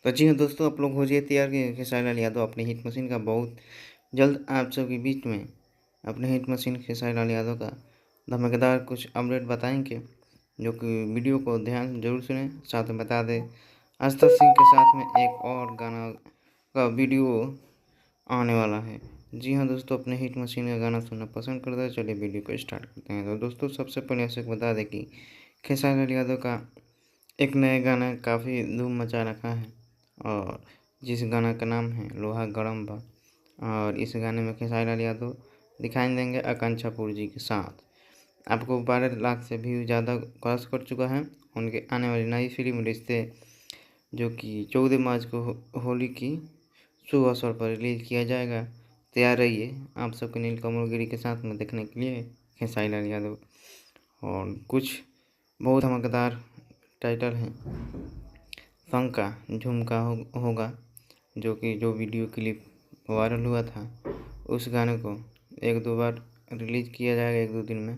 तो जी हाँ दोस्तों, आप लोग हो जाइए तैयार कि खेसारी लाल यादव अपनी हिट मशीन का बहुत जल्द आप सबके बीच में अपने हिट मशीन खेसारी लाल यादव का धमाकेदार कुछ अपडेट बताएंगे, जो कि वीडियो को ध्यान से जरूर सुने। साथ में बता दें, आस्था सिंह के साथ में एक और गाना का वीडियो आने वाला है। जी हाँ दोस्तों, अपने हिट मशीन का गाना सुनना पसंद करते हैं, चलिए वीडियो को स्टार्ट करते हैं। तो दोस्तों, सबसे पहले ऐसे बता दें कि खेसारी लाल यादव का एक नया गाना काफ़ी धूम मचा रखा है, और जिस गाना का नाम है लोहा गरम बा। और इस गाने में खेसारी लाल यादव दिखाई देंगे आकांक्षा पुर जी के साथ। आपको 12 लाख से भी ज़्यादा क्रॉस कर चुका है उनके आने वाली नई फिल्म रिश्ते, जो कि 14 मार्च को होली की शुभ अवसर पर रिलीज़ किया जाएगा। तैयार रहिए आप सबके नीलकमल गिरी के साथ में देखने के लिए खेसारी लाल यादव। और कुछ बहुत धमाकेदार टाइटल हैं। फंका झुमका होगा, जो वीडियो क्लिप वायरल हुआ था, उस गाने को 1-2 बार रिलीज़ किया जाएगा 1-2 दिन में।